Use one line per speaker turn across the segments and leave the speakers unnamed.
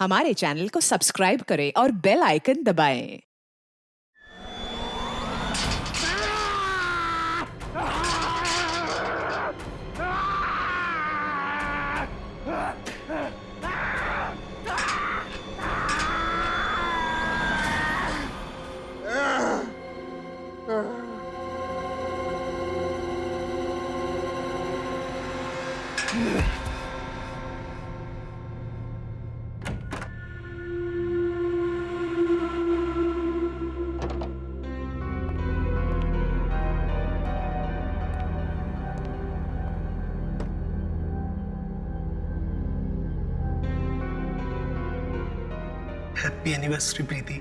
हमारे चैनल को सब्सक्राइब करें और बेल आइकन दबाएं।
हैप्पी एनिवर्सरी प्रीति।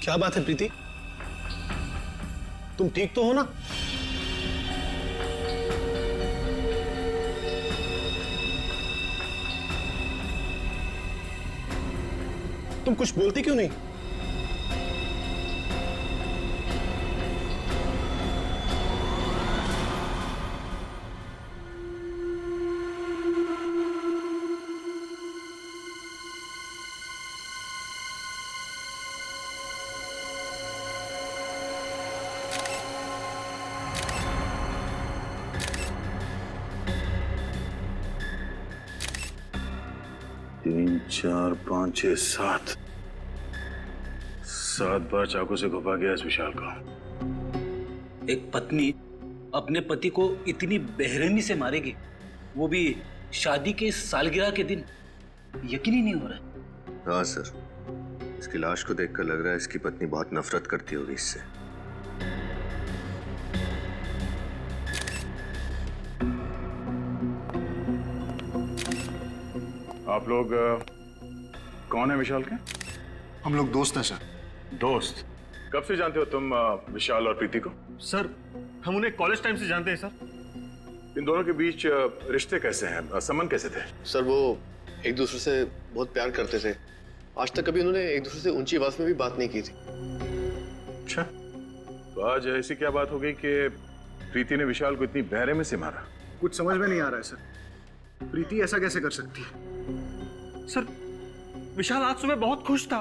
क्या बात है प्रीति, तुम ठीक तो हो ना? तुम कुछ बोलती क्यों नहीं?
तीन, चार, पाँच, छह, सात बार चाकू से घुपा गया इस विशाल का।
एक पत्नी अपने पति को इतनी बेरहमी से मारेगी, वो भी शादी के सालगिरह के दिन, यकीन ही नहीं हो रहा है।
हाँ सर, इसकी लाश को देखकर लग रहा है इसकी पत्नी बहुत नफरत करती होगी इससे।
आप लोग कौन है विशाल के?
हम लोग दोस्त हैं सर।
दोस्त? कब से जानते हो तुम विशाल और प्रीति को?
सर हम उन्हें कॉलेज टाइम से जानते हैं सर।
इन दोनों के बीच रिश्ते कैसे हैं, संबंध कैसे थे?
सर वो एक दूसरे से बहुत प्यार करते थे। आज तक कभी उन्होंने एक दूसरे से ऊंची आवाज में भी बात नहीं की थी।
अच्छा, तो आज ऐसी क्या बात हो गई कि प्रीति ने विशाल को इतनी बेरहमी से मारा?
कुछ समझ में नहीं आ रहा है सर। प्रीति ऐसा कैसे कर सकती है?
सर विशाल आज सुबह बहुत खुश था।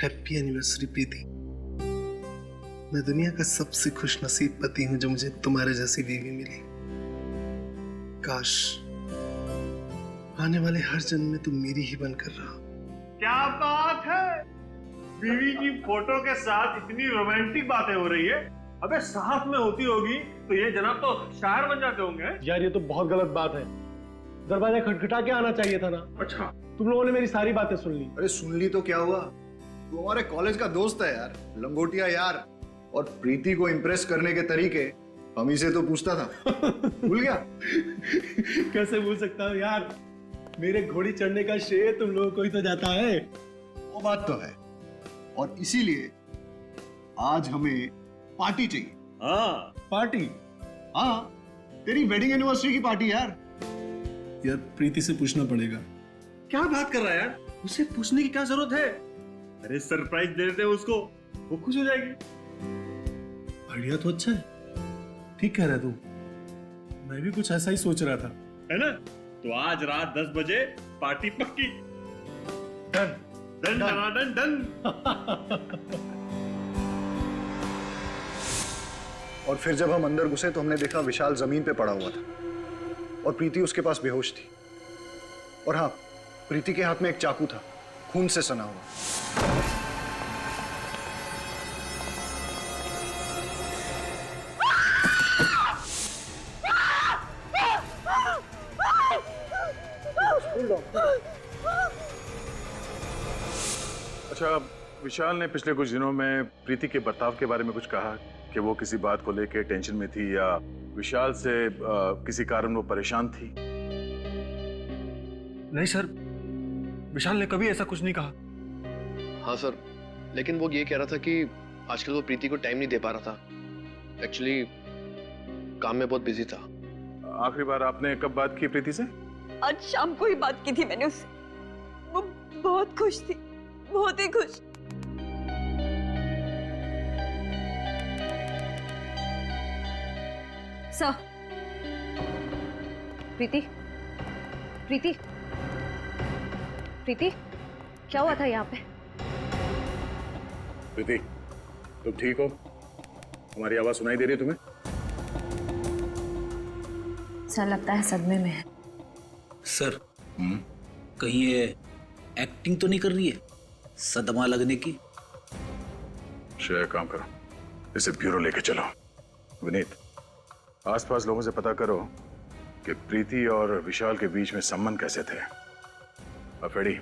हैप्पी एनिवर्सरी प्रीति। मैं दुनिया का सबसे खुश नसीब पति हूं जो मुझे तुम्हारे जैसी बीवी मिली। काश आने वाले हर जन्म में तुम मेरी ही बनकर रहो।
क्या बात है, बीवी की फोटो के साथ इतनी रोमांटिक बातें हो रही है। अबे साथ में होती होगी तो ये जनाब तो शायर बन जाते होंगे।
यार ये तो बहुत गलत बात है, दरवाजा खटखटा के आना चाहिए था ना।
अच्छा,
तुम लोगों ने मेरी सारी बातें सुन ली।
अरे सुन ली तो क्या हुआ, तू हमारे कॉलेज का दोस्त है यार, लंगोटिया यार। और प्रीति को इम्प्रेस करने के तरीके हम ही से तो पूछता था। भूल गया?
कैसे भूल सकता हूँ यार, मेरे घोड़ी चढ़ने का श्रेय तुम लोगों को ही तो जाता है।
वो बात तो है, और इसीलिए आज हमें पार्टी चाहिए।
हाँ पार्टी।
हाँ, तेरी वेडिंग एनिवर्सरी की पार्टी यार।
यार प्रीति से पूछना पड़ेगा।
क्या बात कर रहा है यार, उसे पूछने की क्या जरूरत है? अरे सरप्राइज दे देते उसको, वो खुश हो जाएगी।
आइडिया तो अच्छा है, ठीक कह रहा है तू। मैं भी कुछ ऐसा ही सोच रहा था।
है ना? तो आज रात 10 बजे पार्टी पक्की। Done done done done done.
और फिर जब हम अंदर घुसे तो हमने देखा विशाल जमीन पे पड़ा हुआ था और प्रीति उसके पास बेहोश थी। और हाँ, प्रीति के हाथ में एक चाकू था, खून से सना हुआ।
अच्छा, विशाल ने पिछले कुछ दिनों में प्रीति के बर्ताव के बारे में कुछ कहा कि वो किसी बात को लेकर टेंशन में थी या विशाल से किसी कारण वो परेशान थी?
नहीं सर, विशाल ने कभी ऐसा कुछ नहीं कहा।
हाँ सर, लेकिन वो ये कह रहा था कि आजकल वो प्रीति को टाइम नहीं दे पा रहा था। एक्चुअली काम में बहुत बिजी था।
आखिरी बार आपने कब बात की प्रीति से?
आज शाम को ही बात की थी मैंने उससे। वो बहुत खुश थी, बहुत ही खुश।
सर, प्रीति, प्रीति, प्रीति, क्या हुआ था यहाँ पे?
प्रीति, तुम ठीक हो? हमारी आवाज सुनाई दे रही है तुम्हें?
सर लगता है सदमे में है।
सर, कहीं ये एक्टिंग तो नहीं कर रही है सदमा लगने की?
श्रेया, काम करो, इसे ब्यूरो लेके चलो। विनीत, आसपास लोगों से पता करो कि प्रीति और विशाल के बीच में संबंध कैसे थे। अफेड़ी,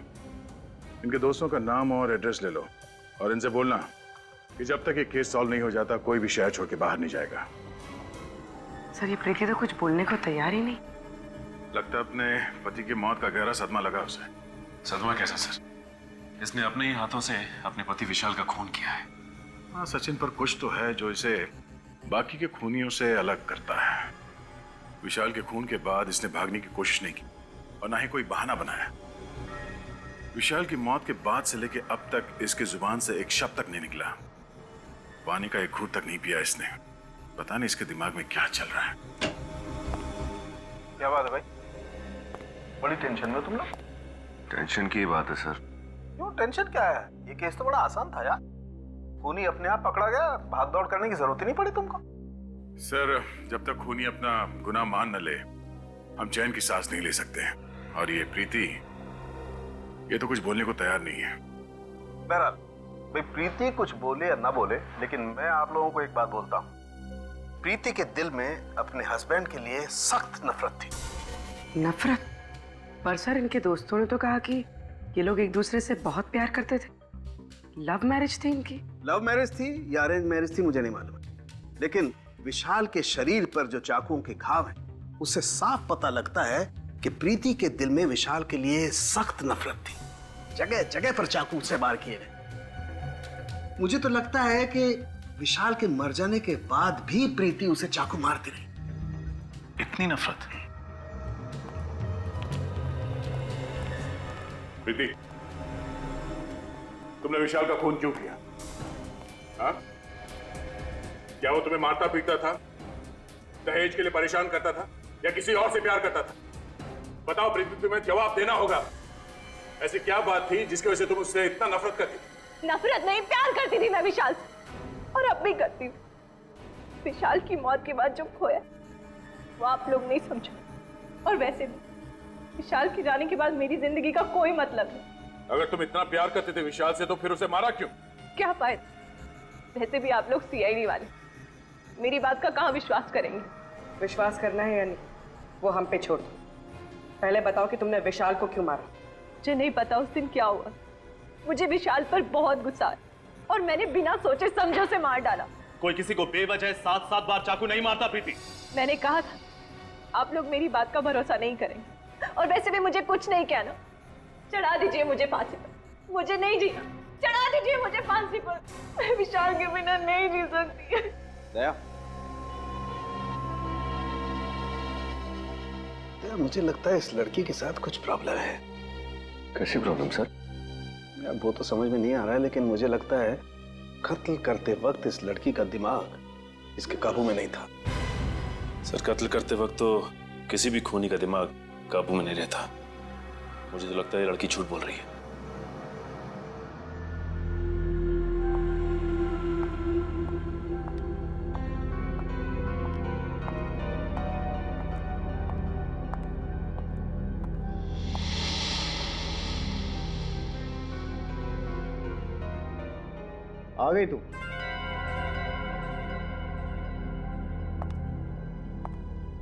इनके दोस्तों का नाम और एड्रेस ले लो और इनसे बोलना कि जब तक ये केस सॉल्व नहीं हो जाता कोई भी शहर छोड़ के बाहर नहीं जाएगा।
सर, ये प्रीति तो कुछ बोलने को तैयार ही नहीं।
लगता है अपने पति की मौत का गहरा सदमा लगा उसे।
सदमा कैसा सर? इसने अपने ही हाथों से अपने पति विशाल का खून किया है।
हाँ, सचिन, पर कुछ तो है जो इसे बाकी के खूनियों से अलग करता है। विशाल के खून के बाद इसने भागने की कोशिश नहीं की और ना ही कोई बहाना बनाया। विशाल की मौत के बाद से लेके अब तक इसकी जुबान से एक शब्द तक नहीं निकला। पानी का एक घूंट तक नहीं पिया इसने। पता नहीं इसके दिमाग में क्या चल रहा है।
क्या बात है भाई, बड़ी टेंशन में तुम लोग?
टेंशन की बात है सर।
क्यों टेंशन क्या है? ये केस तो बड़ा आसान था यार। खूनी अपने आप पकड़ा गया, भाग दौड़ करने की जरूरत ही नहीं पड़ी तुमको।
सर, जब तक खूनी अपना गुनाह मान न ले हम चैन की सांस नहीं ले सकते। और ये प्रीति, ये तो कुछ बोलने को तैयार नहीं है।
बहरहाल भाई, प्रीति कुछ बोले या ना बोले, लेकिन मैं आप लोगों को एक बात बोलता हूँ। प्रीति के दिल में अपने हस्बैंड के लिए सख्त नफरत थी।
नफरत? पर सर, इनके दोस्तों ने तो कहा कि ये लोग एक दूसरे से बहुत प्यार करते थे। लव मैरिज थी इनकी।
लव मैरिज थी या अरेंज मैरिज थी मुझे नहीं मालूम, लेकिन विशाल के शरीर पर जो चाकुओं के घाव हैं, उससे साफ पता लगता है कि प्रीति के दिल में विशाल के लिए सख्त नफरत थी। जगह जगह पर चाकू से वार किए गए। मुझे तो लगता है कि विशाल के मर जाने के बाद भी प्रीति उसे चाकू मारती रही।
इतनी नफरत?
प्रीति, तुमने विशाल का खून क्यों किया? हाँ? क्या वो तुम्हें मारता पीटता था, दहेज के लिए परेशान करता था, या किसी और से प्यार करता था? बताओ प्रीति, तुम्हें जवाब देना होगा। ऐसी क्या बात थी जिसकी वजह से तुम उससे इतना नफरत करती थी?
नफरत नहीं, प्यार करती थी मैं विशाल से, और अब भी करती हूँ। विशाल की मौत के बाद जो खोया वो आप लोग नहीं समझो। और वैसे भी विशाल के जाने के बाद मेरी जिंदगी का कोई मतलब नहीं।
अगर तुम इतना प्यार करते थे विशाल से तो फिर उसे मारा क्यों?
क्या फायदा? वैसे भी आप लोग सीआईडी वाले मेरी बात का कहाँ विश्वास करेंगे?
विश्वास करना है या नहीं वो हम पे छोड़ दो। पहले बताओ कि तुमने विशाल को क्यों मारा?
मुझे नहीं पता उस दिन क्या हुआ। मुझे विशाल पर बहुत गुस्सा आया और मैंने बिना सोचे समझे उसे मार डाला।
कोई किसी को बेवजह 7-7 बार चाकू नहीं मारता प्रीति।
मैंने कहा था आप लोग मेरी बात का भरोसा नहीं करेंगे, और वैसे भी मुझे कुछ नहीं कहना। चढ़ा दीजिए मुझे फांसी पर, मुझे नहीं जीना। चढ़ा दीजिए मुझे फांसी पर, मैं विशाल के बिना नहीं जी सकती।
दया, मुझे लगता है इस लड़की के साथ कुछ प्रॉब्लम है।
कैसी प्रॉब्लम सर?
यार वो तो समझ में नहीं आ रहा है, लेकिन मुझे लगता है कत्ल करते वक्त इस लड़की का दिमाग इसके काबू में नहीं था।
सर कत्ल करते वक्त तो किसी भी खूनी का दिमाग काबू में नहीं रहता। मुझे तो लगता है ये लड़की झूठ बोल रही है।
आ गई तू?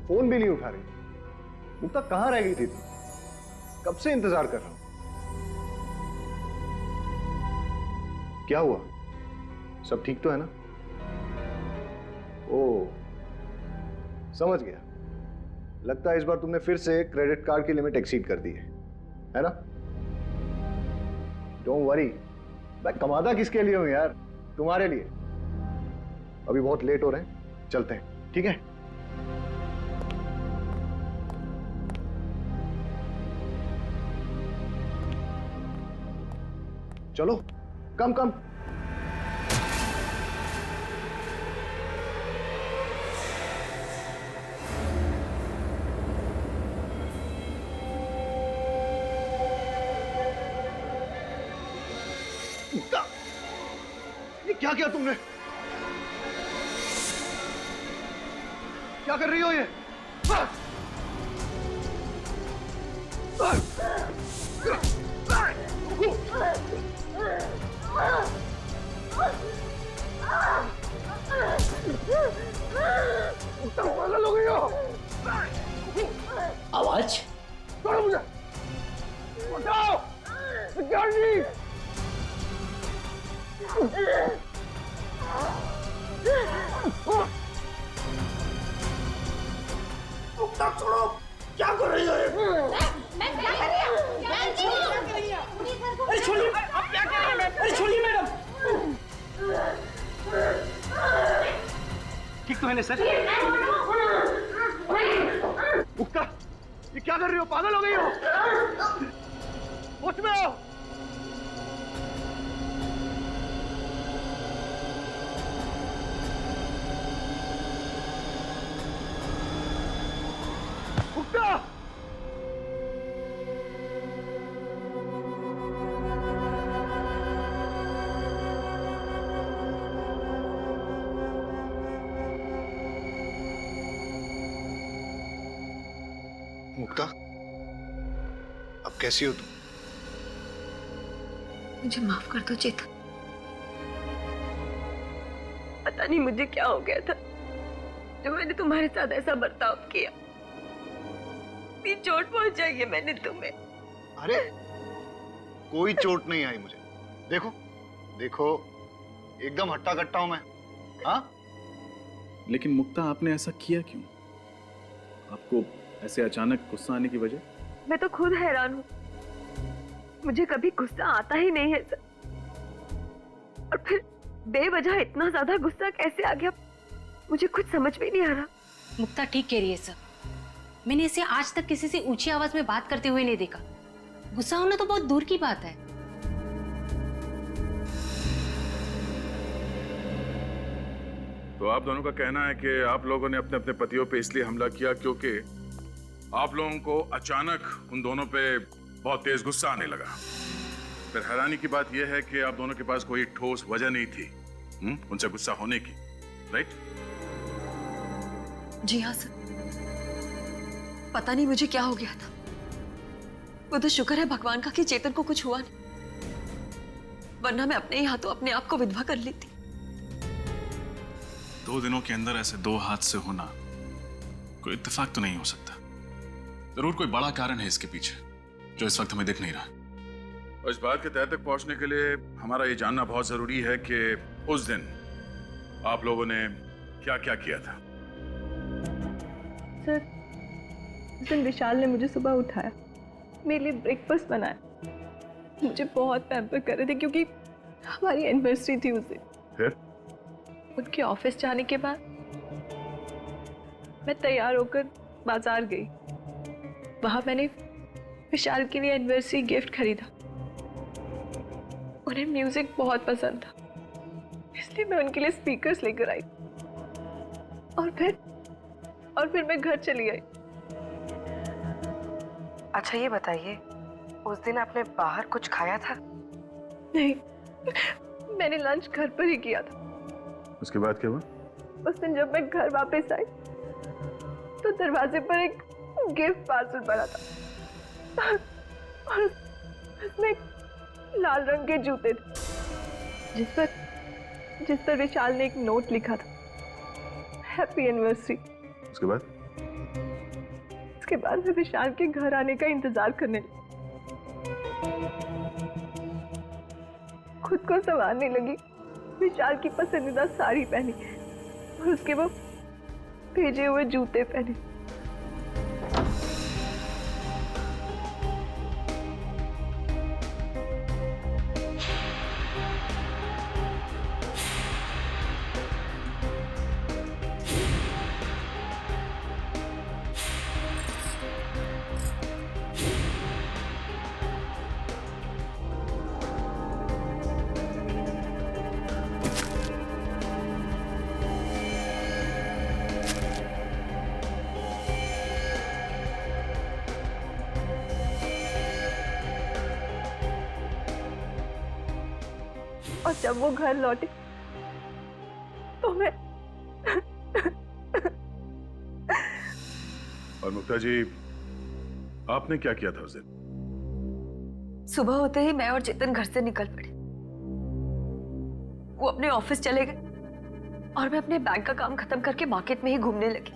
फोन भी नहीं उठा रही। मुक्ता कहां रह गई थी तू? कब से इंतजार कर रहा हूं। क्या हुआ? सब ठीक तो है ना? ओ, समझ गया। लगता है इस बार तुमने फिर से क्रेडिट कार्ड की लिमिट एक्सीड कर दी है ना? डोंट वरी, मैं कमाता किसके लिए हूं यार? तुम्हारे लिए। अभी बहुत लेट हो रहे हैं, चलते हैं, ठीक है? चलो, कम कम। ये क्या किया तुमने? क्या कर रही हो ये? पागल हो गई हो?
आवाज
छोड़ो मुझे, उठाओ सिक्योरिटी। छोड़ो, क्या कर रही हो?
मैं क्या कर रही हूँ? अरे छोड़िए, आप क्या कर रही हैं? अरे छोड़िए मैडम।
ठीक तो है ना सर? मुक्ता, ये क्या कर रही हो? पागल हो गई हो? होश में आओ। मुक्ता! मुक्ता, अब कैसी हो तुम?
मुझे माफ कर दो चेतन।
पता नहीं मुझे क्या हो गया था जो मैंने तुम्हारे साथ ऐसा बर्ताव किया। इतनी चोट पहुंचाई है मैंने तुम्हें।
अरे कोई चोट नहीं आई मुझे। देखो देखो, एकदम हट्टा कट्टा हूं मैं। हाँ,
लेकिन मुक्ता आपने ऐसा किया क्यों? आपको ऐसे अचानक गुस्सा आने की वजह?
मैं तो खुद हैरान हूँ, मुझे कभी गुस्सा आता ही नहीं है सर। और फिर बेवजह इतना ज्यादा गुस्सा कैसे आ गया मुझे कुछ समझ में नहीं आ रहा।
मुक्ता ठीक कह रही है सर। मैंने इसे आज तक किसी से ऊंची आवाज में बात करते हुए नहीं देखा। गुस्सा होना तो बहुत दूर की बात है।
तो आप दोनों का कहना है कि आप लोगों ने अपने अपने पतियों पे इसलिए हमला किया क्योंकि आप लोगों को अचानक उन दोनों पे बहुत तेज गुस्सा आने लगा। फिर हैरानी की बात यह है कि आप दोनों के पास कोई ठोस वजह नहीं थी उनसे गुस्सा होने की, राइट?
जी हाँ सर। पता नहीं मुझे क्या हो गया था। वो तो शुक्र है भगवान का कि चेतन को कुछ हुआ नहीं, वरना मैं अपने ही हाथों अपने आप को विधवा कर लेती।
2 दिनों के अंदर ऐसे 2 हादसे होना कोई इत्तेफाक तो नहीं हो सकता। जरूर कोई बड़ा कारण है इसके पीछे जो इस वक्त हमें दिख नहीं रहा।
और इस बात के तह तक पहुंचने के लिए हमारा ये जानना बहुत जरूरी है कि उस दिन आप लोगों ने क्या क्या किया था?
सर, उस दिन विशाल ने मुझे सुबह उठाया, मेरे लिए ब्रेकफास्ट बनाया, मुझे बहुत पैम्पर कर रहे थे क्योंकि हमारी एनिवर्सरी थी उस दिन।
फिर
उनके ऑफिस जाने के बाद मैं तैयार होकर बाजार गई। वहां मैंने विशाल के लिए एनिवर्सरी गिफ्ट खरीदा। उन्हें म्यूजिक बहुत पसंद था, इसलिए मैं उनके लिए स्पीकर्स लेकर आई और फिर मैं घर चली आई।
अच्छा ये बताइए, उस दिन आपने बाहर कुछ खाया था?
नहीं, मैंने लंच घर पर ही किया था।
उसके बाद क्या हुआ?
उस दिन जब मैं घर वापस आई तो दरवाजे पर एक गिफ्ट पार्सल पड़ा था और उसमें लाल रंग के जूते थे जिस पर विशाल ने एक नोट लिखा था, हैप्पी एनिवर्सरी। उसके बाद मैं विशाल के घर आने का इंतजार करने लगी। खुद को संवारने लगी, विशाल की पसंदीदा साड़ी पहनी और उसके वो भेजे हुए जूते पहने। और जब वो घर लौटे तो मैं
और मुक्ता जी, आपने क्या किया था उस दिन?
सुबह होते ही मैं और चेतन घर से निकल पड़े। वो अपने ऑफिस चले गए और मैं अपने बैंक का काम खत्म करके मार्केट में ही घूमने लगी।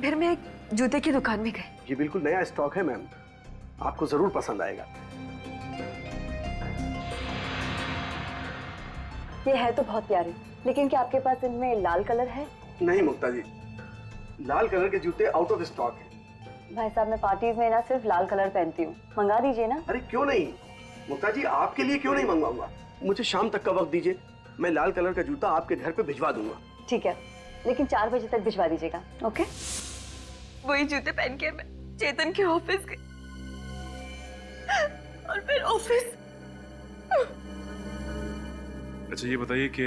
फिर मैं एक जूते की दुकान में गई।
ये बिल्कुल नया स्टॉक है मैम, आपको जरूर पसंद आएगा।
ये है तो बहुत प्यारे, लेकिन क्या आपके पास इनमें लाल कलर है?
नहीं मुक्ता जी, लाल कलर के जूते आउट ऑफ स्टॉक है।
भाई साहब, मैं पार्टीज में ना सिर्फ लाल कलर पहनती हूँ, मंगा दीजिए ना।
अरे क्यों नहीं मुक्ता जी, आपके लिए क्यों नहीं मंगवाऊंगा। मुझे शाम तक का वक्त दीजिए, मैं लाल कलर का जूता आपके घर पे भिजवा दूंगा।
ठीक है, लेकिन 4 बजे तक भिजवा दीजिएगा। ओके?
वही जूते पहन के मैं चेतन के ऑफिस गई और फिर ऑफिस।
अच्छा ये बताइए कि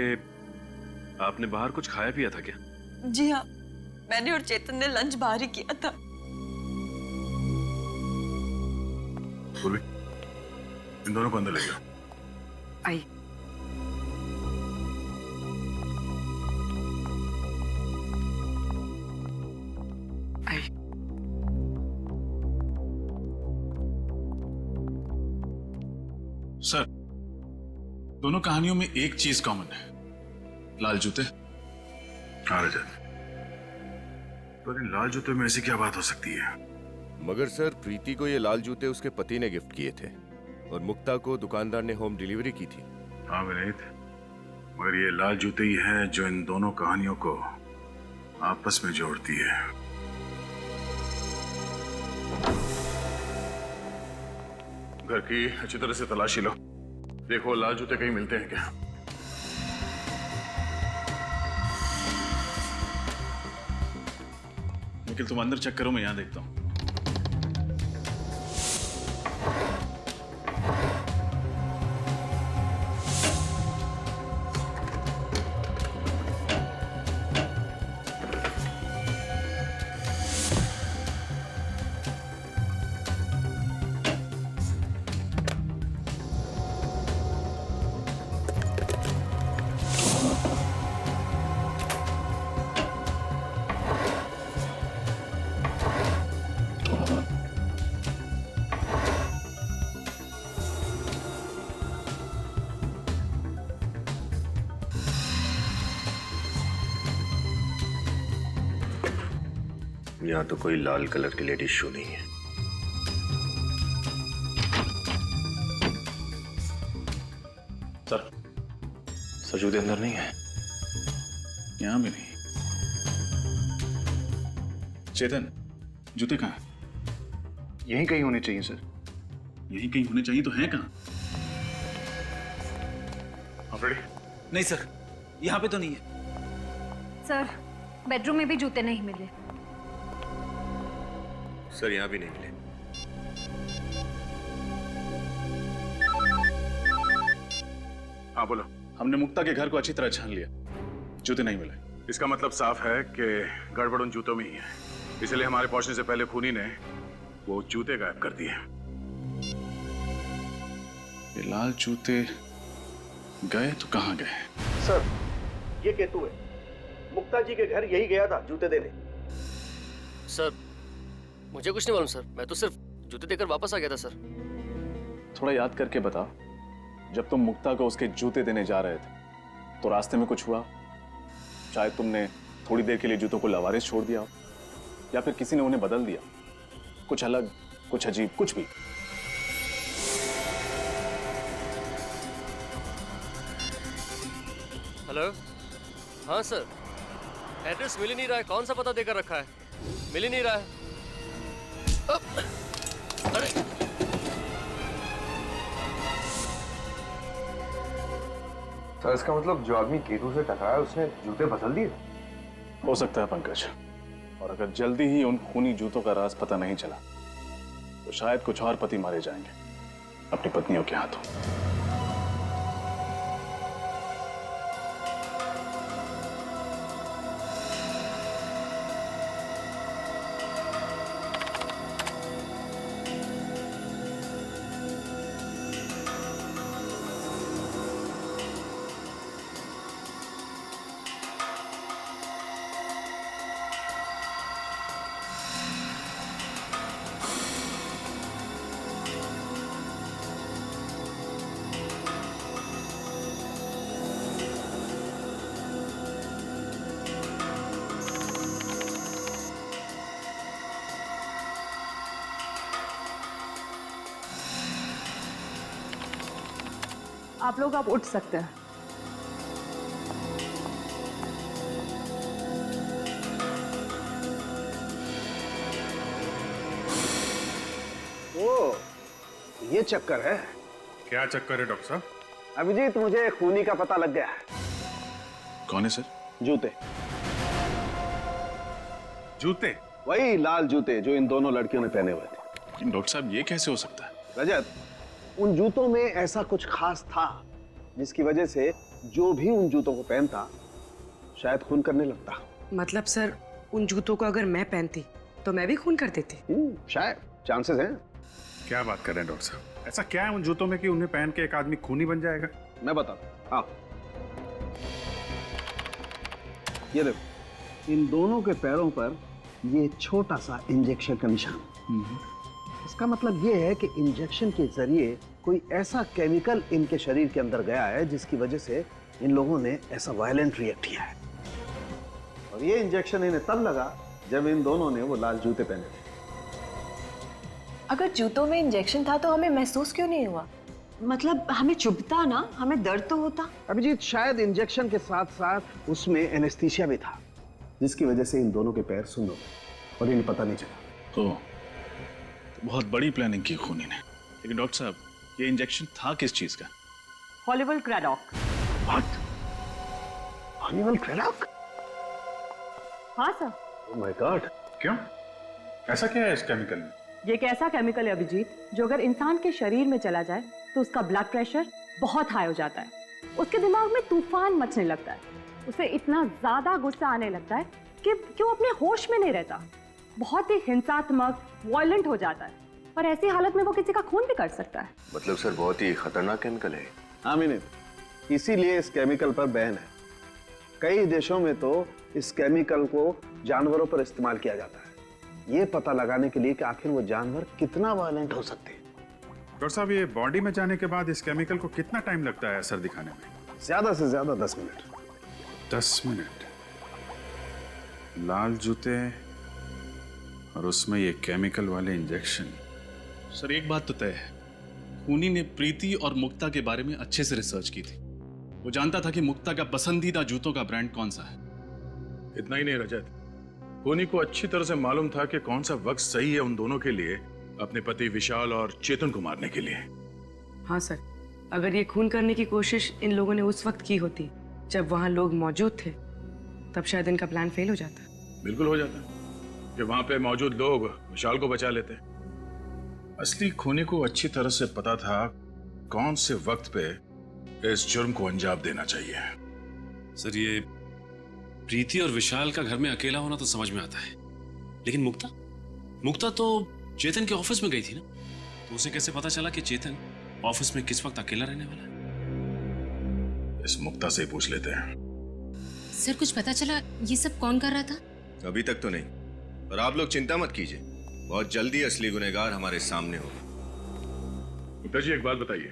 आपने बाहर कुछ खाया पिया था क्या?
जी हाँ, मैंने और चेतन ने लंच बाहर ही किया था।
पूर्वी, इन दोनों को अंदर ले जाओ।
आई।
सर, दोनों कहानियों में एक चीज कॉमन है, लाल जूते।
हाँ रजत, तो इन लाल जूते में ऐसी क्या बात हो सकती है?
मगर सर, प्रीति को ये लाल जूते उसके पति ने गिफ्ट किए थे और मुक्ता को दुकानदार ने होम डिलीवरी की थी।
हाँ विनीत, मगर ये लाल जूते ही है जो इन दोनों कहानियों को आपस में जोड़ती है। घर की अच्छी तरह से तलाशी लो, देखो लाल जूते कहीं मिलते हैं क्या।
निखिल तुम अंदर चेक करो, मैं यहां देखता हूं।
यहाँ तो कोई लाल कलर रिलेटेड इशू नहीं है।
सर जूते अंदर नहीं है।
यहां भी नहीं। चेतन, जूते कहाँ हैं?
यहीं कहीं होने चाहिए सर।
यहीं कहीं होने चाहिए तो हैं कहाँ? आप रेडी?
नहीं सर, यहाँ पे तो नहीं है।
सर, बेडरूम में भी जूते नहीं मिले।
सर यहाँ भी नहीं मिले।
हाँ बोलो। हमने मुक्ता के घर को अच्छी तरह छान लिया, जूते नहीं मिले।
इसका मतलब साफ है कि गड़बड़ उन जूतों में ही है, इसलिए हमारे पहुंचने से पहले खूनी ने वो जूते गायब कर दिए।
ये लाल जूते गए तो कहाँ गए?
सर, ये केतु है। मुक्ता जी के घर यही गया था जूते देने।
सर मुझे कुछ नहीं मालूम सर, मैं तो सिर्फ जूते देकर वापस आ गया था सर।
थोड़ा याद करके बता, जब तुम मुक्ता को उसके जूते देने जा रहे थे तो रास्ते में कुछ हुआ? शायद तुमने थोड़ी देर के लिए जूतों को लवारिस छोड़ दिया हो, या फिर किसी ने उन्हें बदल दिया, कुछ अलग, कुछ अजीब, कुछ भी।
हेलो, हाँ सर, एड्रेस मिल ही नहीं रहा है। कौन सा पता देकर रखा है? मिल ही नहीं रहा है। अरे
सर इसका मतलब जो आदमी केतु से टकराया उसने जूते बदल दिए?
हो सकता है पंकज, और अगर जल्दी ही उन खूनी जूतों का राज पता नहीं चला तो शायद कुछ और पति मारे जाएंगे अपनी पत्नियों के हाथों।
आप लोग आप उठ सकते हैं।
ओ, ये चक्कर है।
क्या चक्कर है डॉक्टर साहब?
अभिजीत, मुझे खूनी का पता लग गया है।
कौन है सर?
जूते।
जूते?
वही लाल जूते जो इन दोनों लड़कियों ने पहने हुए थे।
डॉक्टर साहब, ये कैसे हो सकता है?
रजत, उन जूतों में ऐसा कुछ खास था जिसकी वजह से जो भी उन जूतों को पहनता शायद खून करने लगता।
मतलब सर, उन जूतों को अगर मैं पहनती तो मैं भी खून कर देती?
शायद, चांसेस हैं।
क्या बात कर रहे हैं डॉक्टर साहब? ऐसा क्या है उन जूतों में कि उन्हें पहन के एक आदमी खूनी बन जाएगा?
मैं बताता हूं। हाँ, ये देखो, इन दोनों के पैरों पर ये छोटा सा इंजेक्शन का निशान। इसका मतलब ये है कि इंजेक्शन के जरिए कोई ऐसा केमिकल इनके शरीर के अंदर गया है जिसकी वजह से इन लोगों ने ऐसा वायलेंट रिएक्ट किया है। और ये इंजेक्शन इन्हें तब लगा जब इन दोनों ने वो लाल जूते पहने थे।
अगर जूतों में इंजेक्शन था तो हमें महसूस क्यों नहीं हुआ? मतलब हमें चुभता ना, हमें दर्द तो होता।
अभिजीत, शायद इंजेक्शन के साथ साथ उसमें एनेस्थीसिया भी था जिसकी वजह से इन दोनों के पैर सुन्न हो गए और इन्हें पता नहीं चला।
तो बहुत बड़ी प्लानिंग की खूनी ने। लेकिन डॉक्टर साहब, ये इंजेक्शन था किस चीज का?
हॉलीवुड क्रेडॉक।
व्हाट? हॉलीवुड क्रेडॉक?
हाँ सर।
Oh my God. क्यों? ऐसा क्या है इस केमिकल में?
ये एक ऐसा केमिकल है अभिजीत जो अगर इंसान के शरीर में चला जाए तो उसका ब्लड प्रेशर बहुत हाई हो जाता है, उसके दिमाग में तूफान मचने लगता है, उसे इतना ज्यादा गुस्सा आने लगता है कि वो अपने होश में नहीं रहता, बहुत ही हिंसात्मक, वायलेंट हो जाता है, और ऐसी हालत में वो किसी का खून भी कर सकता है।
मतलब सर बहुत ही खतरनाक केमिकल है।
हाँ मिनी, इसीलिए इस केमिकल पर बैन है। कई देशों में तो इस केमिकल को जानवरों पर इस्तेमाल किया जाता है, ये पता लगाने के लिए कि आखिर वो जानवर कितना वायलेंट हो सकते हैं।
डॉक्टर साहब, ये बॉडी में जाने के बाद इस केमिकल को कितना टाइम लगता है असर दिखाने में?
ज्यादा से ज्यादा 10 मिनट।
10 मिनट? लाल जूते और उसमें ये केमिकल वाले इंजेक्शन।
सर एक बात तो तय है, खूनी ने प्रीति और मुक्ता के बारे में अच्छे से रिसर्च की थी। वो जानता था कि मुक्ता का पसंदीदा जूतों का ब्रांड कौन सा है,
इतना ही नहीं रजत, खूनी को अच्छी तरह से मालूम था कि कौन सा वक्त सही है उन दोनों के लिए, अपने पति विशाल और चेतन को मारने के लिए।
हाँ सर, अगर ये खून करने की कोशिश इन लोगों ने उस वक्त की होती जब वहां लोग मौजूद थे, तब शायद इनका प्लान फेल हो जाता।
बिल्कुल हो जाता कि वहां पे मौजूद लोग विशाल को बचा लेते। असली खूनी को अच्छी तरह से पता था कौन से वक्त पे इस जुर्म को अंजाम देना चाहिए।
सर, ये प्रीति और विशाल का घर में अकेला होना तो समझ में आता है, लेकिन मुक्ता तो चेतन के ऑफिस में गई थी ना, तो उसे कैसे पता चला कि चेतन ऑफिस में किस वक्त अकेला रहने वाला है?
इस मुक्ता से पूछ लेते हैं।
सर, कुछ पता चला ये सब कौन कर रहा था?
अभी तक तो नहीं, पर आप लोग चिंता मत कीजिए, बहुत जल्दी असली गुनहगार हमारे सामने होगा।
मुक्ता जी, एक बात बताइए,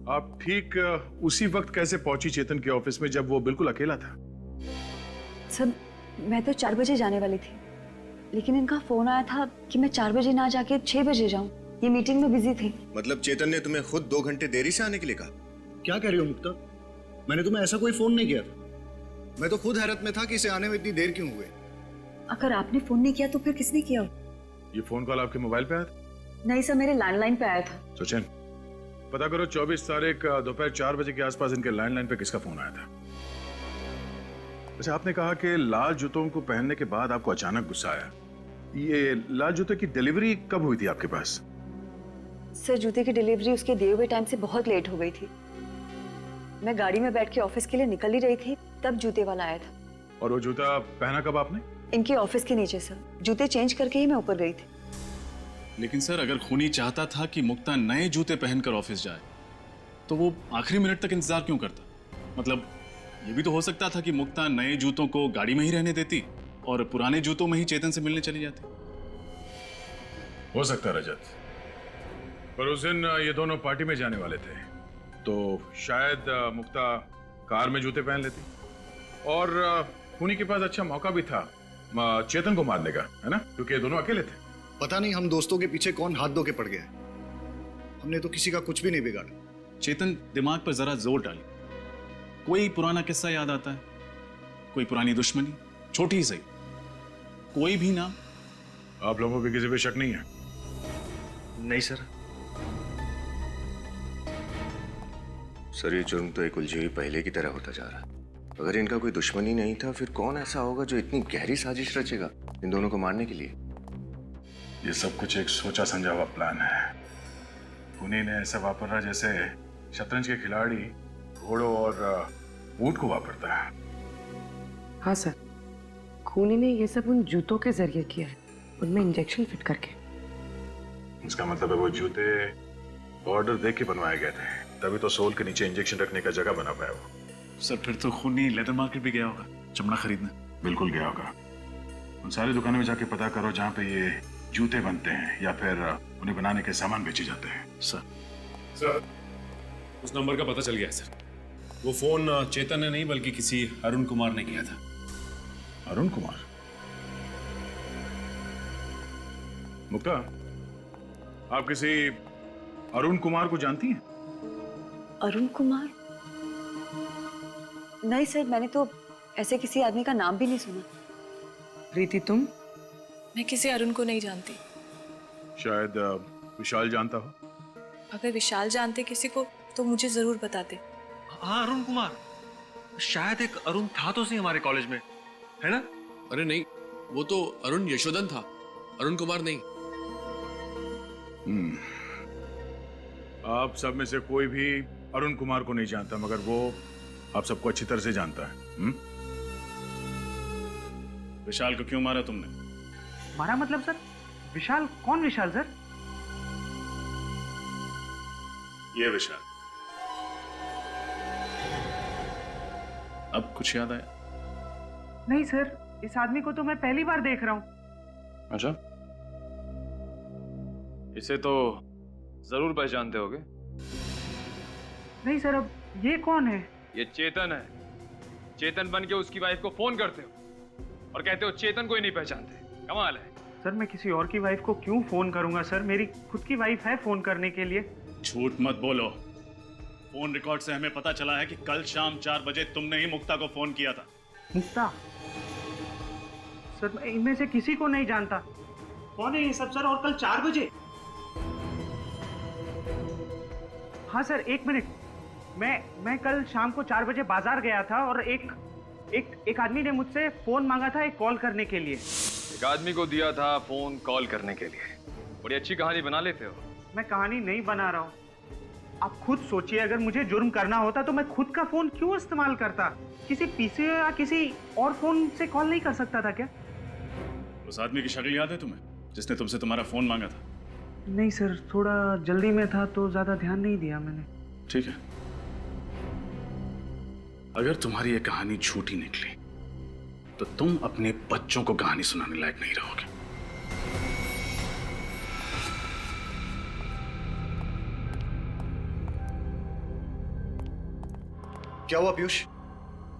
आप ठीक उसी वक्त कैसे पहुंची चेतन के ऑफिस में जब वो बिल्कुल अकेला था?
सर, मैं तो 4 बजे जाने वाली थी, लेकिन इनका फोन आया था कि मैं 4 बजे ना जाके 6 बजे जाऊं। ये मीटिंग में बिजी थे।
मतलब चेतन ने तुम्हें खुद 2 घंटे देरी से आने के लिए कहा?
क्या कह रही हो मुक्ता? मैंने तुम्हें ऐसा कोई फोन नहीं किया था। मैं तो खुद हैरत में था कि इसे आने में इतनी देर क्यों हुई।
अगर आपने फोन नहीं किया तो फिर किसने किया?
ये फोन कॉल आपके मोबाइल पे आया था?
नहीं सर, मेरे लैंडलाइन पे आया था।
सचिन, पता करो 24 तारीख दोपहर 4 बजे के आसपास इनके लैंडलाइन पे किसका फोन आया था। अच्छा, आपने कहा कि लाल जूतों को पहनने के बाद आपको अचानक गुस्सा आया। ये लाल जूते की डिलीवरी कब हुई थी आपके पास?
सर, जूते की डिलीवरी उसके दिए हुए टाइम से बहुत लेट हो गई थी। मैं गाड़ी में बैठ के ऑफिस के लिए निकल ही रही थी, तब जूते वाला आया था।
और वो जूता पहना कब आपने?
इनके ऑफिस के नीचे सर, जूते चेंज करके ही मैं ऊपर गई थी।
लेकिन सर, अगर खूनी चाहता था कि मुक्ता नए जूते पहनकर ऑफिस जाए, तो वो आखिरी मिनट तक इंतजार क्यों करता? मतलब ये भी तो हो सकता था कि मुक्ता नए जूतों को गाड़ी में ही रहने देती और पुराने जूतों में ही चेतन से मिलने चली जाती।
हो सकता रजत, पर उस दिन ये दोनों पार्टी में जाने वाले थे, तो शायद मुक्ता कार में जूते पहन लेती, और खूनी के पास अच्छा मौका भी था चेतन को मारने का, है ना, क्योंकि ये दोनों अकेले थे।
पता नहीं हम दोस्तों के पीछे कौन हाथ धो के पड़ गया। हमने तो किसी का कुछ भी नहीं बिगाड़ा।
चेतन दिमाग पर जरा जोर डाली, कोई पुराना किस्सा याद आता है, कोई पुरानी दुश्मनी, छोटी ही सही, कोई भी ना।
आप लोगों को किसी पे शक नहीं है?
नहीं सर।
सर, ये जुर्म तो एक उलझी हुई पहले की तरह होता जा रहा है। अगर इनका कोई दुश्मनी नहीं था, फिर कौन ऐसा होगा जो इतनी गहरी साजिश रचेगा इन दोनों को मारने के लिए?
ये सब कुछ एक सोचा समझा हुआ प्लान है। खूनी ने ऐसा वापरा जैसे शतरंज के खिलाड़ी घोड़ों और ऊंट को वापरता है।
हाँ सर, खूनी ने ये सब उन जूतों के जरिए किया है, उनमें इंजेक्शन फिट करके।
इसका मतलब है वो जूते ऑर्डर दे के बनवाए गए थे, तभी तो सोल के नीचे इंजेक्शन रखने का जगह बना पाया वो।
सर, फिर तो खूनी लेदर मार्केट भी गया होगा चमड़ा खरीदने।
बिल्कुल गया होगा। उन सारी दुकानों में जाके पता करो जहाँ पे ये जूते बनते हैं या फिर उन्हें बनाने के सामान बेचे जाते हैं।
सर, उस नंबर का पता चल गया है सर। वो फोन चेतन ने नहीं बल्कि किसी अरुण कुमार ने किया था।
अरुण कुमार? मुक्ता, आप किसी अरुण कुमार को जानती हैं?
अरुण कुमार? नहीं सर, मैंने तो ऐसे किसी आदमी का नाम भी नहीं सुना।
प्रीति, तुम?
मैं किसी अरुण को नहीं जानती।
शायद विशाल जानता हो।
अगर विशाल जानते किसी को तो मुझे जरूर बताते।
हाँ, अरुण कुमार, शायद एक अरुण था तो सही हमारे कॉलेज में, है ना?
अरे नहीं, वो तो अरुण यशोधन था, अरुण कुमार नहीं।
आप सब में से कोई भी अरुण कुमार को नहीं जानता, मगर वो आप सबको अच्छी तरह से जानता है।
विशाल को क्यों मारा तुमने?
मारा मतलब सर? विशाल? कौन विशाल सर?
ये विशाल। अब कुछ याद आया?
नहीं सर, इस आदमी को तो मैं पहली बार देख रहा हूँ।
अच्छा, इसे तो जरूर पहचानते होगे।
नहीं सर, अब ये कौन है?
ये चेतन है। चेतन बन के उसकी वाइफ को फोन करते हो और कहते हो चेतन को ही नहीं पहचानते। कमाल है।
सर, मैं किसी और की वाइफ को क्यों फोन करूंगा सर? मेरी खुद की वाइफ है फोन करने के लिए।
झूठ मत बोलो। फोन रिकॉर्ड से हमें पता चला है कि कल शाम 4 बजे तुमने ही मुक्ता को फोन किया था।
मुक्ता सर, मैं इनमें से किसी को नहीं जानता। कौन है ये सब सर? और कल 4 बजे? हाँ सर, 1 मिनट। मैं कल शाम को 4 बजे बाजार गया था और एक आदमी ने मुझसे फोन मांगा था एक कॉल करने के लिए।
एक आदमी को दिया था फोन कॉल करने के लिए। बड़ी अच्छी कहानी बना लेते हो।
मैं कहानी नहीं बना रहा हूँ, आप खुद सोचिए, अगर मुझे जुर्म करना होता तो मैं खुद का फोन क्यों इस्तेमाल करता? किसी पीसी या किसी और फोन से कॉल नहीं कर सकता था क्या?
उस आदमी की शक्ल याद है तुम्हें जिसने तुमसे तुम्हारा फोन मांगा था?
नहीं सर, थोड़ा जल्दी में था तो ज्यादा ध्यान नहीं दिया मैंने।
ठीक है, अगर तुम्हारी ये कहानी झूठी निकली तो तुम अपने बच्चों को कहानी सुनाने लायक नहीं रहोगे।
क्या हुआ पीयूष?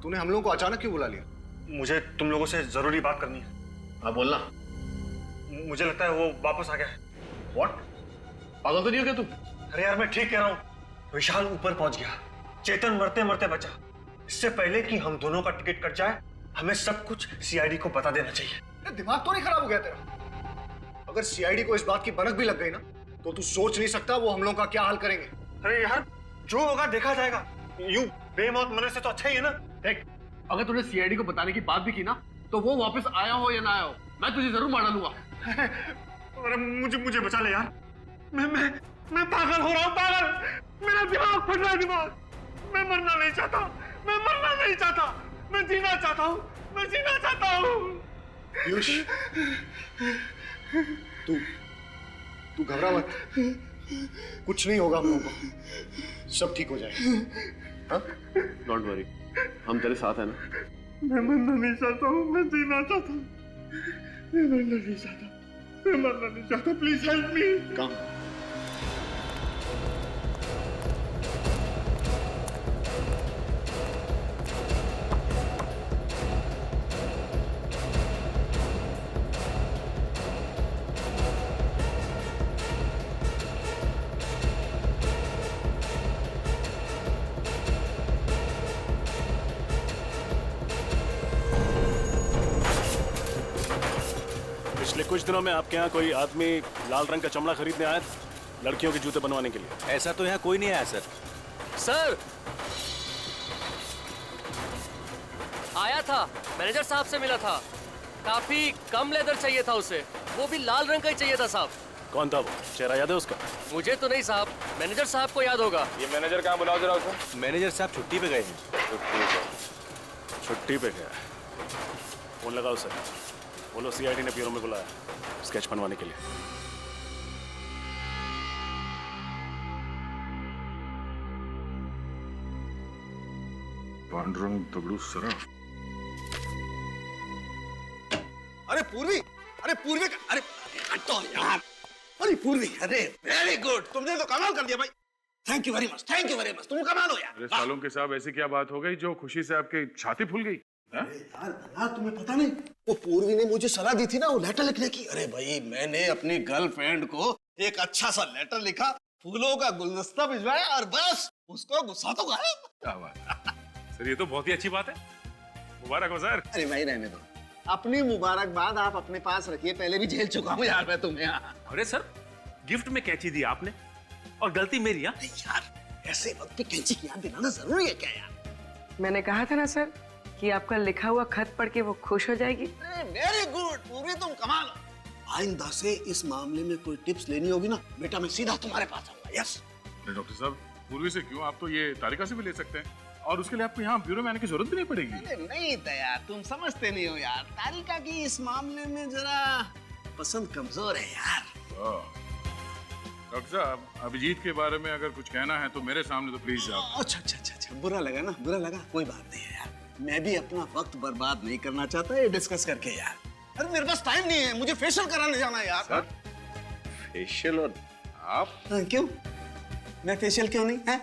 तूने हम लोगों को अचानक क्यों बुला लिया?
मुझे तुम लोगों से जरूरी बात करनी है।
हाँ बोलना।
मुझे लगता है वो वापस आ गया है।
What? पागल तो नहीं हो क्या तुम?
अरे यार, मैं ठीक कह रहा हूँ। विशाल ऊपर पहुंच गया, चेतन मरते मरते बचा। इससे पहले कि हम दोनों का टिकट कट जाए, हमें सब कुछ सीआईडी को बता देना चाहिए।
दिमाग तो नहीं खराब हो गया तेरा? अगर सीआईडी को इस बात की भनक भी लग गई ना, तो तू सोच नहीं सकता वो हम लोगों का क्या हाल करेंगे।
अरे यार, जो होगा देखा जाएगा। यूं बेमौत मरने से तो अच्छा ही है ना।
देख, अगर तूने सीआईडी को बताने की बात भी की ना, तो वो वापस आया हो या ना आया हो, मैं तुझे जरूर मार डालूंगा।
अरे मुझे बचा ले यार। मैं पागल हो रहा हूँ, पागल। मेरा दिमाग फट रहा है, दिमाग। मैं मरना नहीं चाहता, मैं मरना नहीं चाहता, मैं जीना चाहता हूँ, मैं जीना चाहता हूँ।
पीयूष, तू घबरा मत, कुछ नहीं होगा हम लोगों को, सब ठीक हो जाएगा।
डोंट वरी, हम तेरे साथ हैं ना।
मैं मरना नहीं चाहता हूँ, मैं जीना चाहता हूँ। मैं मरना नहीं चाहता, मैं मरना नहीं चाहता। Please help me.
कम।
पिछले कुछ दिनों में आपके यहाँ कोई आदमी लाल रंग का चमड़ा खरीदने आया था लड़कियों के जूते बनवाने के लिए?
ऐसा तो यहाँ कोई नहीं आया सर।
सर आया था, मैनेजर साहब से मिला था। काफी कम लेदर चाहिए था उसे, वो भी लाल रंग का ही चाहिए था साहब।
कौन था वो? चेहरा याद है उसका?
मुझे तो नहीं साहब, मैनेजर साहब को याद होगा।
ये मैनेजर कहाँ? बुलाओ जरा उसे।
मैनेजर साहब छुट्टी पे गए हैं।
छुट्टी पे गया? फोन लगाओ उसे, बोलो सीआईडी ने ब्यूरो में बुलाया स्केच बनवाने के लिए।
पांडुरंग दगड़ू सराफ।
अरे पूर्वी, अरे हटो यार। अरे पूर्वी, अरे वेरी गुड, तुमने तो कमाल कर दिया भाई। Thank you very much, thank you very much, तुम कमाल हो यार।
अरे सालों के साहब, ऐसी क्या बात हो गई जो खुशी से आपकी छाती फूल गई?
यार तुम्हें पता नहीं, वो पूर्वी ने मुझे सलाह दी थी ना वो लेटर लिखने की। अरे भाई, मैंने अपनी गर्लफ्रेंड को एक अच्छा सा लेटर लिखा, फूलों का गुलदस्ता भिजवाया और बस उसको गुस्सा तो गायब।
क्या बात सर, ये तो बहुत ही अच्छी बात है। मुबारक हो सर।
अरे भाई रहने दो, अपनी मुबारकबाद आप अपने पास रखिए, पहले भी झेल चुका हूँ यार मैं तुम्हें।
अरे सर, गिफ्ट में कैंची दी आपने और गलती मेरी।
यार ऐसे वक्त पे कैंची की याद दिलाना जरूरी है क्या यार?
मैंने कहा था ना सर कि आपका लिखा हुआ खत पढ़ के वो खुश हो जाएगी।
वेरी गुड पूरी, तुम कमाल हो। आइंदा से इस मामले में कोई टिप्स लेनी होगी ना बेटा, मैं सीधा तुम्हारे पास आऊंगा। यस
डॉक्टर साहब, पूर्वी से क्यों, आप तो ये तारिका से भी ले सकते हैं और उसके लिए आपको यहाँ ब्यूरो में आने की जरूरत भी नहीं पड़ेगी।
नहीं दया, तुम समझते नहीं हो यार, तारिका की इस मामले में जरा पसंद कमजोर है यार।
डॉक्टर साहब, अभिजीत के बारे में अगर कुछ कहना है तो मेरे सामने तो प्लीज आप।
अच्छा, बुरा लगा ना, बुरा लगा, कोई बात नहीं है यार। मैं भी अपना वक्त बर्बाद नहीं करना चाहता ये डिस्कस करके यार। अरे मेरे पास टाइम नहीं है, मुझे फेशियल कराने जाना है यार।
सर, फेशियल और आप?
क्यों? मैं फेशियल क्यों नहीं है?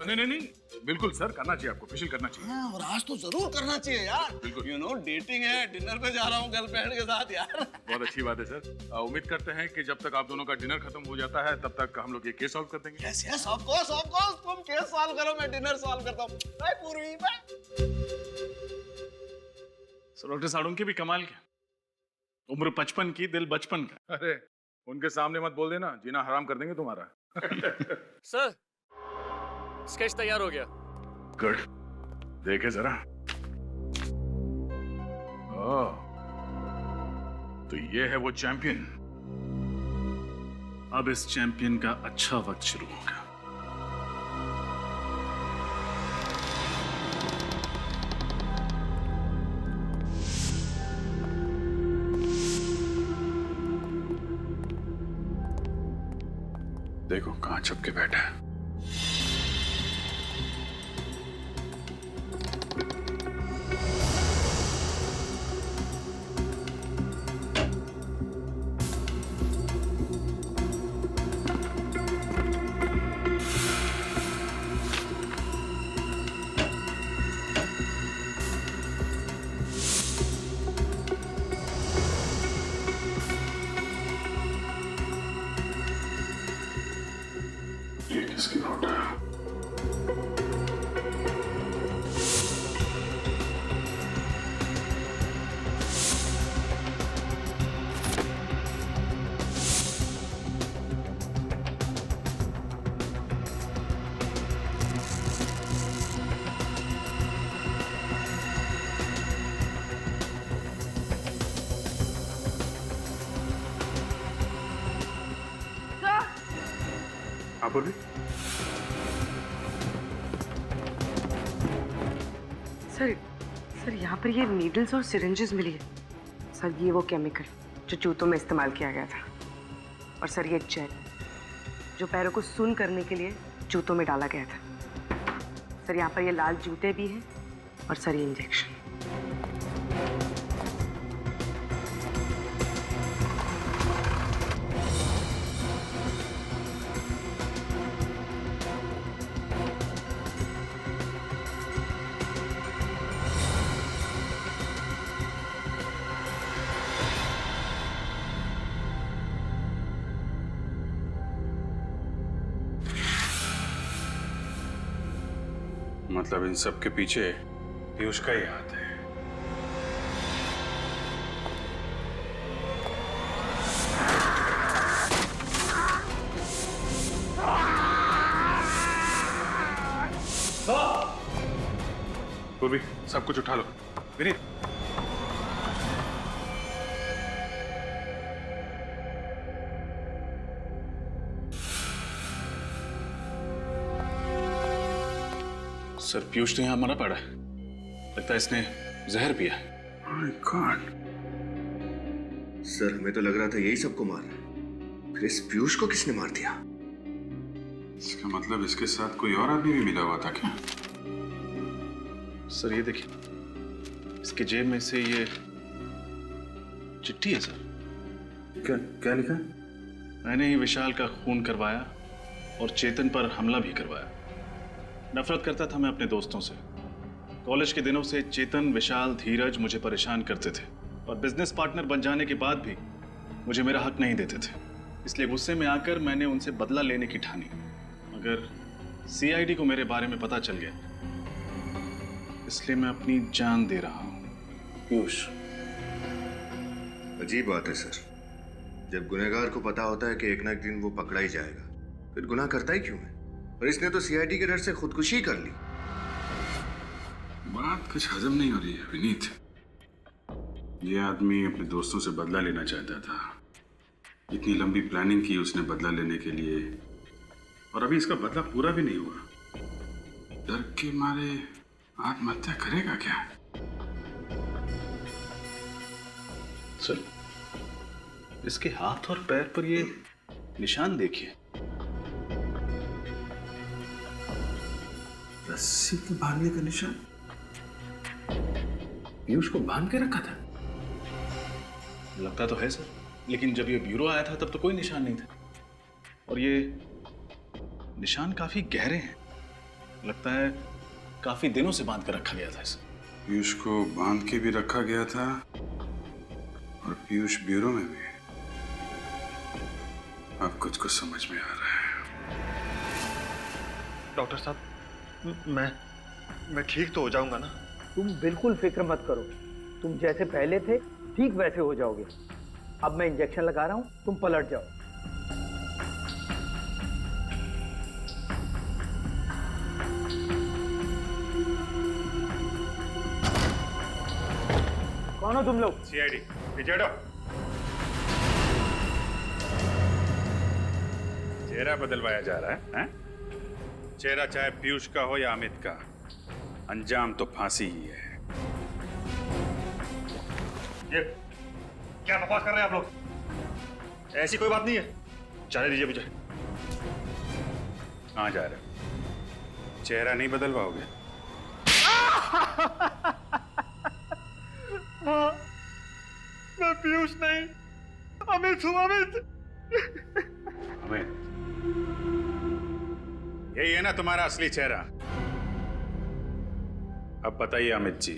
नहीं, बिल्कुल सर, करना चाहिए आपको, फेशियल करना चाहिए।
हाँ, और आज तो जरूर करना चाहिए यार। यू नो डेटिंग है, डिनर पे जा रहा हूँ गर्लफ्रेंड के साथ यार।
बहुत अच्छी बात है सर। उम्मीद करते हैं कि जब तक आप दोनों का डिनर खत्म हो जाता है तब तक हम लोग ये केस सॉल्व कर देंगे।
यस यस ऑफ कोर्स तुम केस सॉल्व करो, मैं डिनर सॉल्व करता हूँ। बाय पूर्वी, बाय।
सर डॉक्टर साड़ुंकी भी कमाल के, उम्र 55 की, दिल बचपन का। अरे उनके सामने मत बोल देना, जीना हराम कर देंगे तुम्हारा।
सर स्केच तैयार हो गया।
गुड, देखे जरा। ओह, तो ये है वो चैंपियन। अब इस चैंपियन का अच्छा वक्त शुरू होगा। देखो कहां छुप के बैठा है। ये किसकी फोटो है? आप बोलिए।
सर यहाँ पर ये नीडल्स और सिरिंजेस मिली है। सर ये वो केमिकल जो जूतों में इस्तेमाल किया गया था। और सर ये जेल जो पैरों को सुन्न करने के लिए जूतों में डाला गया था। सर यहाँ पर ये लाल जूते भी हैं और सर ये इंजेक्शन।
मतलब इन सब के पीछे पीयूष का ही हाथ है। पूर्वी, सब कुछ उठा लो। विनीत, सर पीयूष तो यहाँ मरा पड़ा है। लगता है इसने जहर पिया।
My God। सर हमें तो लग रहा था यही सबको मार रहा है, फिर इस पीयूष को किसने मार दिया?
इसका मतलब इसके साथ कोई और आदमी भी मिला हुआ था क्या?
सर ये देखिए, इसके जेब में से ये चिट्ठी है सर।
क्या क्या लिखा है?
मैंने ही विशाल का खून करवाया और चेतन पर हमला भी करवाया। नफरत करता था मैं अपने दोस्तों से। कॉलेज के दिनों से चेतन, विशाल, धीरज मुझे परेशान करते थे और बिजनेस पार्टनर बन जाने के बाद भी मुझे मेरा हक नहीं देते थे। इसलिए गुस्से में आकर मैंने उनसे बदला लेने की ठानी। मगर सीआईडी को मेरे बारे में पता चल गया, इसलिए मैं अपनी जान दे रहा हूं। पीयूष,
अजीब बात है सर, जब गुनहगार को पता होता है कि एक ना एक दिन वो पकड़ा ही जाएगा, फिर गुनाह करता ही क्यों है? और इसने तो सीआईडी के डर से खुदकुशी कर ली।
बात कुछ हजम नहीं हो रही है विनीत। ये आदमी अपने दोस्तों से बदला लेना चाहता था। इतनी लंबी प्लानिंग की उसने बदला लेने के लिए, और अभी इसका बदला पूरा भी नहीं हुआ। डर के मारे आत्महत्या करेगा क्या?
सर इसके हाथ और पैर पर ये निशान देखिए।
रस्सी के बांधने का निशान। पीयूष को बांध के रखा था।
लगता तो है सर, लेकिन जब ये ब्यूरो आया था तब तो कोई निशान नहीं था। और ये निशान काफी गहरे हैं। लगता है काफी दिनों से बांध कर रखा गया था इसे।
पीयूष को बांध के भी रखा गया था और पीयूष ब्यूरो में भी। अब कुछ समझ में आ रहा है।
डॉक्टर साहब, मैं ठीक तो हो जाऊंगा ना?
तुम बिल्कुल फिक्र मत करो, तुम जैसे पहले थे ठीक वैसे हो जाओगे। अब मैं इंजेक्शन लगा रहा हूं, तुम पलट जाओ। कौन हो तुम लोग?
सीआईडी, पीछे हटो। चेहरा बदलवाया जा रहा है? चेहरा चाहे पीयूष का हो या अमित का, अंजाम तो फांसी ही है।
ये क्या बकवास कर रहे हैं आप लोग? ऐसी कोई बात नहीं है, जाने दीजिए मुझे।
कहाँ जा रहे हो? चेहरा नहीं बदलवाओगे?
हाँ, मैं पीयूष नहीं, अमित हूँ। अमित,
यही है ना तुम्हारा असली चेहरा? अब बताइए अमित जी,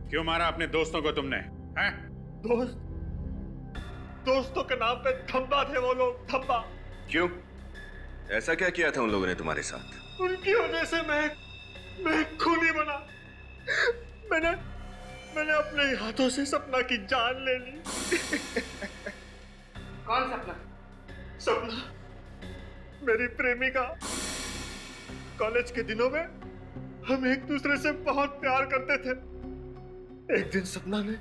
क्यों मारा अपने दोस्तों को तुमने? हैं?
दोस्तों के नाम पे धब्बा थे वो लोग, धब्बा।
क्यों? ऐसा क्या किया था उन लोगों ने तुम्हारे साथ?
उनकी वजह से मैं खूनी बना। मैंने अपने हाथों से सपना की जान ले ली।
कौन सपना?
सपना, मेरी प्रेमिका। कॉलेज के दिनों में हम एक दूसरे से बहुत प्यार करते थे। एक दिन सपना ने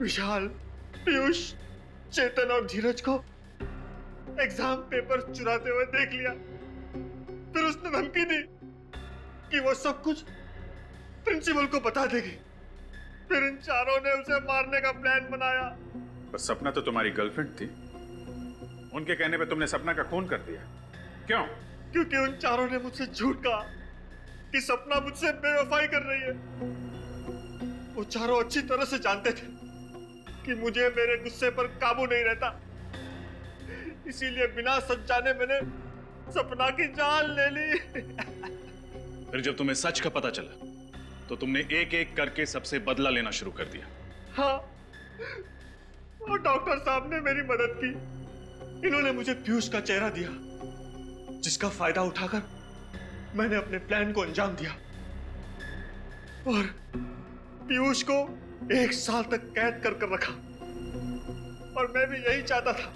विशाल, पीयूष, चेतन और धीरज को एग्जाम पेपर चुराते हुए देख लिया। फिर उसने धमकी दी कि वो सब कुछ प्रिंसिपल को बता देगी। फिर इन चारों ने उसे मारने का प्लान बनाया।
पर सपना तो तुम्हारी गर्लफ्रेंड थी, उनके कहने पे तुमने सपना का खून कर दिया। क्यों?
क्योंकि उन चारों ने मुझसे झूठ कहा कि सपना मुझसे बेवफाई कर रही है। वो चारों अच्छी तरह से जानते थे कि मुझे मेरे गुस्से पर काबू नहीं रहता, इसीलिए बिना सच जाने मैंने सपना की जान ले ली।
फिर जब तुम्हें सच का पता चला तो तुमने एक एक करके सबसे बदला लेना शुरू कर दिया।
हाँ, और डॉक्टर साहब ने मेरी मदद की। इन्होंने मुझे पीयूष का चेहरा दिया, जिसका फायदा उठाकर मैंने अपने प्लान को अंजाम दिया और पीयूष को 1 साल तक कैद कर रखा। और मैं भी यही चाहता था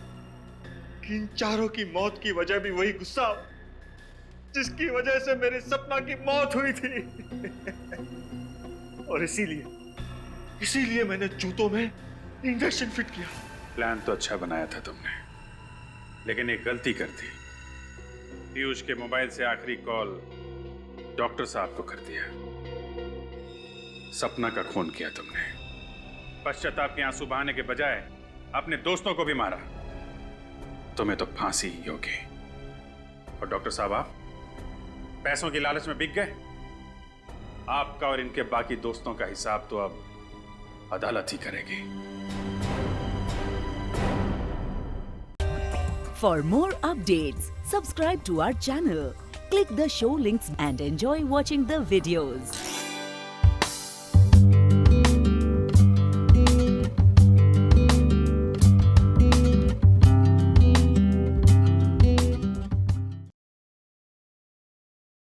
कि इन चारों की मौत की वजह भी वही गुस्सा हो जिसकी वजह से मेरी सपना की मौत हुई थी। और इसीलिए मैंने जूतों में इंजेक्शन फिट किया।
प्लान तो अच्छा बनाया था तुमने, लेकिन एक गलती कर दी। पीयूष के मोबाइल से आखिरी कॉल डॉक्टर साहब को कर दिया। सपना का खून किया तुमने। पश्चाताप के आंसू बहाने के बजाय अपने दोस्तों को भी मारा। तुम्हें तो फांसी ही होगी। और डॉक्टर साहब, आप पैसों की लालच में बिक गए। आपका और इनके बाकी दोस्तों का हिसाब तो अब अदालत ही करेगी।
For more updates, subscribe to our channel, click the show links and enjoy watching the videos.